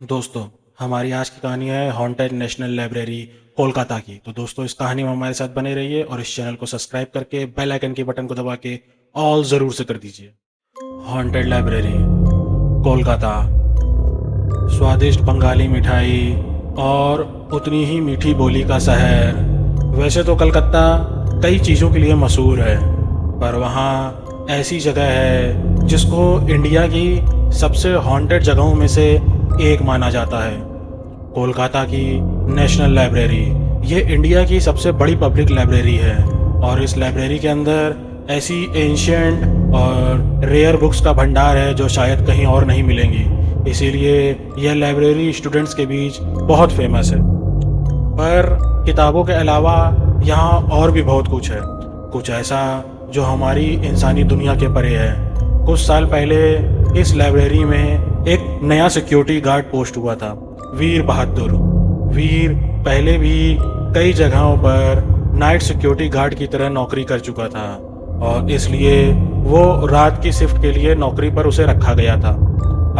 दोस्तों, हमारी आज की कहानी है हॉन्टेड नेशनल लाइब्रेरी कोलकाता की। तो दोस्तों, इस कहानी में हमारे साथ बने रहिए और इस चैनल को सब्सक्राइब करके बेल आइकन के बटन को दबा के ऑल ज़रूर से कर दीजिए। Haunted library Kolkata. स्वादिष्ट बंगाली मिठाई और उतनी ही मीठी बोली का शहर। वैसे तो कलकत्ता कई चीज़ों के लिए मशहूर है, पर वहाँ ऐसी जगह है जिसको इंडिया की सबसे हॉन्टेड जगहों में से एक माना जाता है। कोलकाता की नेशनल लाइब्रेरी ये इंडिया की सबसे बड़ी पब्लिक लाइब्रेरी है और इस लाइब्रेरी के अंदर ऐसी एंशियंट और रेयर बुक्स का भंडार है जो शायद कहीं और नहीं मिलेंगी। इसीलिए यह लाइब्रेरी स्टूडेंट्स के बीच बहुत फेमस है। पर किताबों के अलावा यहाँ और भी बहुत कुछ है, कुछ ऐसा जो हमारी इंसानी दुनिया के परे है। कुछ साल पहले इस लाइब्रेरी में एक नया सिक्योरिटी गार्ड पोस्ट हुआ था, वीर बहादुर। वीर पहले भी कई जगहों पर नाइट सिक्योरिटी गार्ड की तरह नौकरी कर चुका था और इसलिए वो रात की शिफ्ट के लिए नौकरी पर उसे रखा गया था।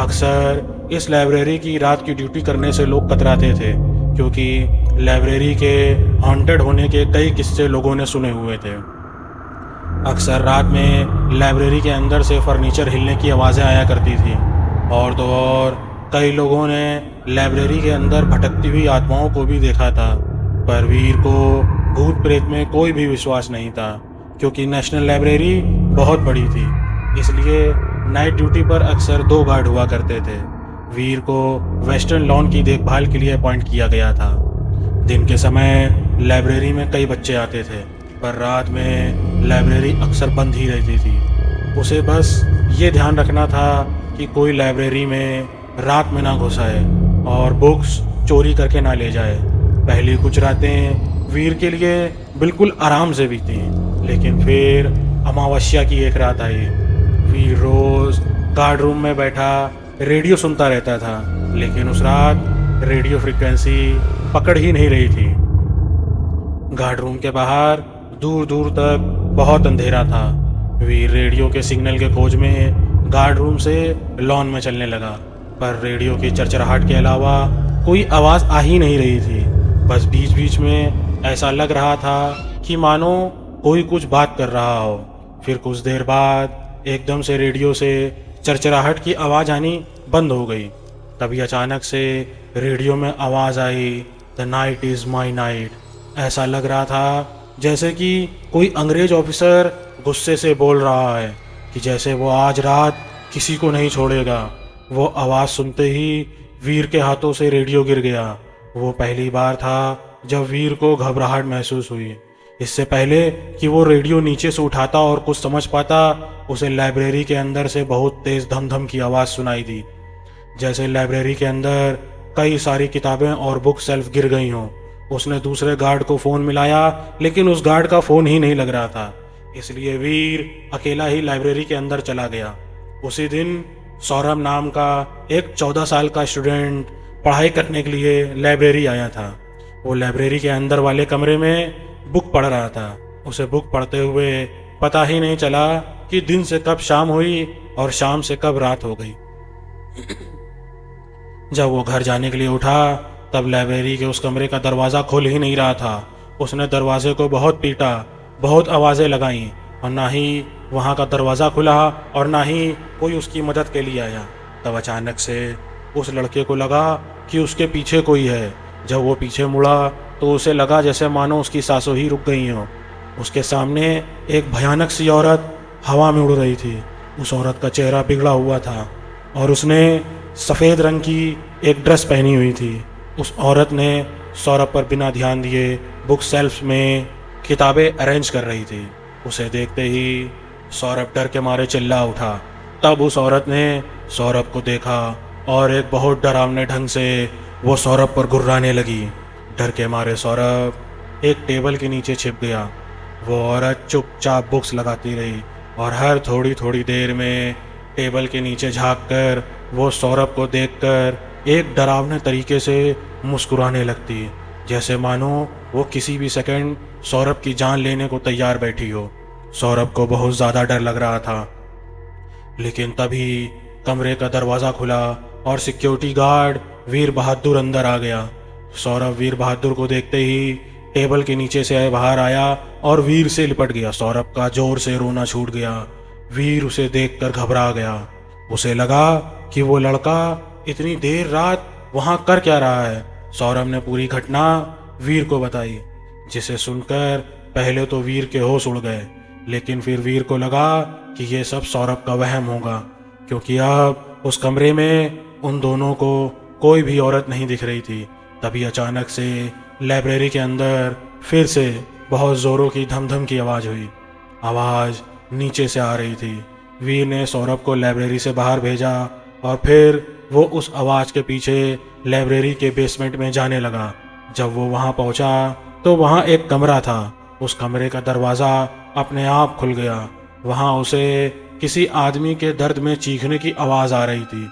अक्सर इस लाइब्रेरी की रात की ड्यूटी करने से लोग कतराते थे, क्योंकि लाइब्रेरी के हॉन्टेड होने के कई किस्से लोगों ने सुने हुए थे। अक्सर रात में लाइब्रेरी के अंदर से फर्नीचर हिलने की आवाज़ें आया करती थी और तो और कई लोगों ने लाइब्रेरी के अंदर भटकती हुई आत्माओं को भी देखा था। पर वीर को भूत प्रेत में कोई भी विश्वास नहीं था, क्योंकि नेशनल लाइब्रेरी बहुत बड़ी थी। इसलिए नाइट ड्यूटी पर अक्सर 2 गार्ड हुआ करते थे। वीर को वेस्टर्न लॉन की देखभाल के लिए अपॉइंट किया गया था। दिन के समय लाइब्रेरी में कई बच्चे आते थे, पर रात में लाइब्रेरी अक्सर बंद ही रहती थी। उसे बस ये ध्यान रखना था कि कोई लाइब्रेरी में रात में ना घुस आए और बुक्स चोरी करके ना ले जाए। पहली कुछ रातें वीर के लिए बिल्कुल आराम से बीती, लेकिन फिर अमावस्या की एक रात आई। वीर रोज़ गार्ड रूम में बैठा रेडियो सुनता रहता था, लेकिन उस रात रेडियो फ्रीक्वेंसी पकड़ ही नहीं रही थी। गार्ड रूम के बाहर दूर दूर तक बहुत अंधेरा था। वीर रेडियो के सिग्नल के खोज में गार्ड रूम से लॉन में चलने लगा, पर रेडियो की चरचराहट के अलावा कोई आवाज़ आ ही नहीं रही थी। बस बीच बीच में ऐसा लग रहा था कि मानो कोई कुछ बात कर रहा हो। फिर कुछ देर बाद एकदम से रेडियो से चरचराहट की आवाज़ आनी बंद हो गई। तभी अचानक से रेडियो में आवाज़ आई, the night is my night. ऐसा लग रहा था जैसे कि कोई अंग्रेज ऑफिसर गुस्से से बोल रहा है कि जैसे वो आज रात किसी को नहीं छोड़ेगा। वो आवाज़ सुनते ही वीर के हाथों से रेडियो गिर गया। वो पहली बार था जब वीर को घबराहट महसूस हुई। इससे पहले कि वो रेडियो नीचे से उठाता और कुछ समझ पाता, उसे लाइब्रेरी के अंदर से बहुत तेज़ धम धम की आवाज़ सुनाई दी, जैसे लाइब्रेरी के अंदर कई सारी किताबें और बुक शेल्फ गिर गई हों। उसने दूसरे गार्ड को फ़ोन मिलाया, लेकिन उस गार्ड का फ़ोन ही नहीं लग रहा था। इसलिए वीर अकेला ही लाइब्रेरी के अंदर चला गया। उसी दिन सौरभ नाम का एक 14 साल का स्टूडेंट पढ़ाई करने के लिए लाइब्रेरी आया था। वो लाइब्रेरी के अंदर वाले कमरे में बुक पढ़ रहा था। उसे बुक पढ़ते हुए पता ही नहीं चला कि दिन से कब शाम हुई और शाम से कब रात हो गई। जब वो घर जाने के लिए उठा, तब लाइब्रेरी के उस कमरे का दरवाज़ा खुल ही नहीं रहा था। उसने दरवाजे को बहुत पीटा, बहुत आवाज़ें लगाईं, और ना ही वहाँ का दरवाज़ा खुला और ना ही कोई उसकी मदद के लिए आया। तब अचानक से उस लड़के को लगा कि उसके पीछे कोई है। जब वो पीछे मुड़ा तो उसे लगा जैसे मानो उसकी सांसें ही रुक गई हों। उसके सामने एक भयानक सी औरत हवा में उड़ रही थी। उस औरत का चेहरा बिगड़ा हुआ था और उसने सफ़ेद रंग की एक ड्रेस पहनी हुई थी। उस औरत ने सौरभ पर बिना ध्यान दिए बुक शेल्फ में किताबें अरेंज कर रही थी। उसे देखते ही सौरभ डर के मारे चिल्ला उठा। तब उस औरत ने सौरभ को देखा और एक बहुत डरावने ढंग से वो सौरभ पर गुर्राने लगी। डर के मारे सौरभ एक टेबल के नीचे छिप गया। वो औरत चुपचाप बुक्स लगाती रही और हर थोड़ी थोड़ी देर में टेबल के नीचे झांक कर वो सौरभ को देखकर एक डरावने तरीके से मुस्कुराने लगती, जैसे मानो वो किसी भी सेकंड सौरभ की जान लेने को तैयार बैठी हो। सौरभ को बहुत ज़्यादा डर लग रहा था, लेकिन तभी कमरे का दरवाज़ा खुला और सिक्योरिटी गार्ड वीर बहादुर अंदर आ गया। सौरभ वीर बहादुर को देखते ही टेबल के नीचे से बाहर आया और वीर से लिपट गया। सौरभ का जोर से रोना छूट गया। वीर उसे देखकर घबरा गया। उसे लगा कि वो लड़का इतनी देर रात वहां कर क्या रहा है। सौरभ ने पूरी घटना वीर को बताई, जिसे सुनकर पहले तो वीर के होश उड़ गए, लेकिन फिर वीर को लगा कि ये सब सौरभ का वहम होगा, क्योंकि अब उस कमरे में उन दोनों को कोई भी औरत नहीं दिख रही थी। तभी अचानक से लाइब्रेरी के अंदर फिर से बहुत ज़ोरों की धमधम की आवाज़ हुई। आवाज़ नीचे से आ रही थी। वीर ने सौरभ को लाइब्रेरी से बाहर भेजा और फिर वो उस आवाज़ के पीछे लाइब्रेरी के बेसमेंट में जाने लगा। जब वो वहाँ पहुँचा तो वहाँ एक कमरा था। उस कमरे का दरवाज़ा अपने आप खुल गया। वहाँ उसे किसी आदमी के दर्द में चीखने की आवाज़ आ रही थी,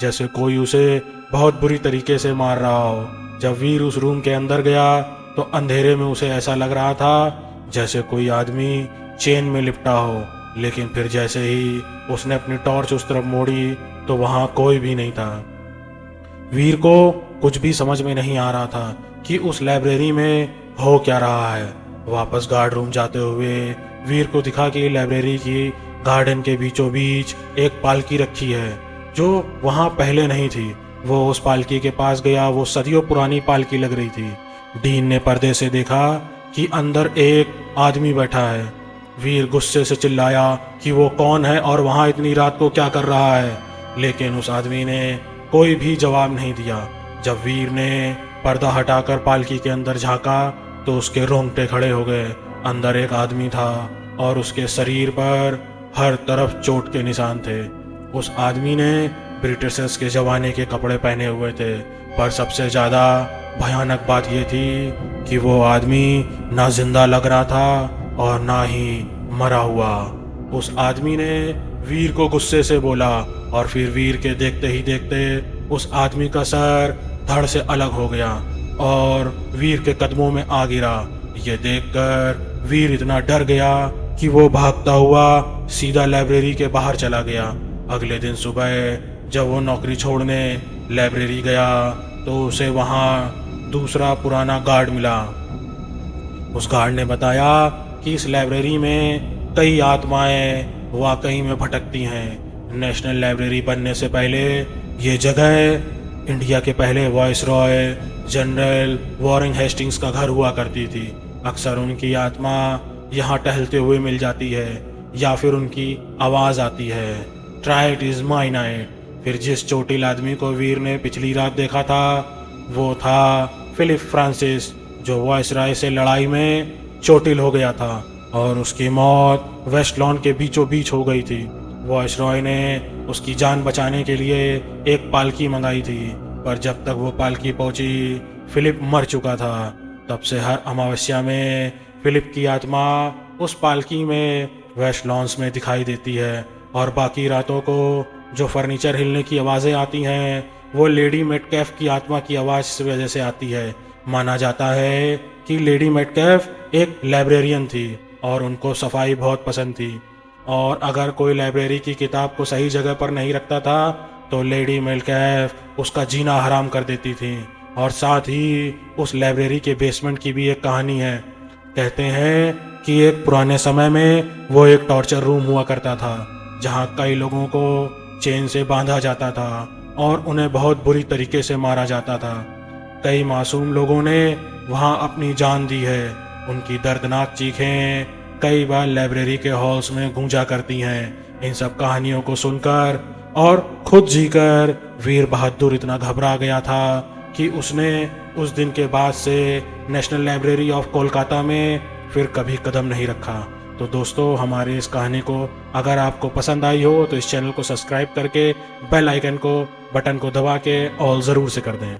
जैसे कोई उसे बहुत बुरी तरीके से मार रहा हो। जब वीर उस रूम के अंदर गया तो अंधेरे में उसे ऐसा लग रहा था जैसे कोई आदमी चेन में लिपटा हो, लेकिन फिर जैसे ही उसने अपनी टॉर्च उस तरफ मोड़ी तो वहाँ कोई भी नहीं था। वीर को कुछ भी समझ में नहीं आ रहा था कि उस लाइब्रेरी में हो क्या रहा है। वापस गार्ड रूम जाते हुए वीर को दिखा कि लाइब्रेरी की गार्डन के बीचों बीच एक पालकी रखी है, जो वहाँ पहले नहीं थी। वो उस पालकी के पास गया। वो सदियों पुरानी पालकी लग रही थी। डीन ने पर्दे से देखा कि अंदर एक आदमी बैठा है। वीर गुस्से से चिल्लाया कि वो कौन है और वहाँ इतनी रात को क्या कर रहा है, लेकिन उस आदमी ने कोई भी जवाब नहीं दिया। जब वीर ने पर्दा हटाकर पालकी के अंदर झांका तो उसके रोंगटे खड़े हो गए। अंदर एक आदमी था और उसके शरीर पर हर तरफ चोट के निशान थे। उस आदमी ने ब्रिटिशर्स के ज़माने के कपड़े पहने हुए थे, पर सबसे ज़्यादा भयानक बात यह थी कि वो आदमी ना जिंदा लग रहा था और ना ही मरा हुआ। उस आदमी ने वीर को गुस्से से बोला और फिर वीर के देखते ही देखते उस आदमी का सर धड़ से अलग हो गया और वीर के कदमों में आ गिरा। ये देखकर वीर इतना डर गया कि वो भागता हुआ सीधा लाइब्रेरी के बाहर चला गया। अगले दिन सुबह जब वो नौकरी छोड़ने लाइब्रेरी गया तो उसे वहाँ दूसरा पुराना गार्ड मिला। उस गार्ड ने बताया कि इस लाइब्रेरी में कई आत्माएं वाकई में भटकती हैं। नेशनल लाइब्रेरी बनने से पहले ये जगह इंडिया के पहले वाइसरॉय जनरल वॉरेन हेस्टिंग्स का घर हुआ करती थी। अक्सर उनकी आत्मा यहाँ टहलते हुए मिल जाती है या फिर उनकी आवाज़ आती है, try it is my night. फिर जिस चोटिल आदमी को वीर ने पिछली रात देखा था वो था फिलिप फ्रांसिस, जो वाइसरॉय से लड़ाई में चोटिल हो गया था और उसकी मौत वेस्ट लॉन के बीचों बीच हो गई थी। वाइसरॉय ने उसकी जान बचाने के लिए एक पालकी मंगाई थी, पर जब तक वो पालकी पहुंची फिलिप मर चुका था। तब से हर अमावस्या में फिलिप की आत्मा उस पालकी में वेस्ट लॉन्स में दिखाई देती है और बाकी रातों को जो फर्नीचर हिलने की आवाज़ें आती हैं वो लेडी मेटकैफ की आत्मा की आवाज़ इस वजह से आती है। माना जाता है कि लेडी मेटकैफ एक लाइब्रेरियन थी और उनको सफाई बहुत पसंद थी, और अगर कोई लाइब्रेरी की किताब को सही जगह पर नहीं रखता था तो लेडी मेटकैफ उसका जीना हराम कर देती थी। और साथ ही उस लाइब्रेरी के बेसमेंट की भी एक कहानी है। कहते हैं कि एक पुराने समय में वो एक टॉर्चर रूम हुआ करता था, जहाँ कई लोगों को चेन से बांधा जाता था और उन्हें बहुत बुरी तरीके से मारा जाता था। कई मासूम लोगों ने वहाँ अपनी जान दी है। उनकी दर्दनाक चीखें कई बार लाइब्रेरी के हॉल्स में गूंजा करती हैं। इन सब कहानियों को सुनकर और खुद जीकर वीर बहादुर इतना घबरा गया था कि उसने उस दिन के बाद से नेशनल लाइब्रेरी ऑफ कोलकाता में फिर कभी कदम नहीं रखा। तो दोस्तों, हमारी इस कहानी को अगर आपको पसंद आई हो तो इस चैनल को सब्सक्राइब करके बेल आइकन को बटन को दबा के ऑल ज़रूर से कर दें।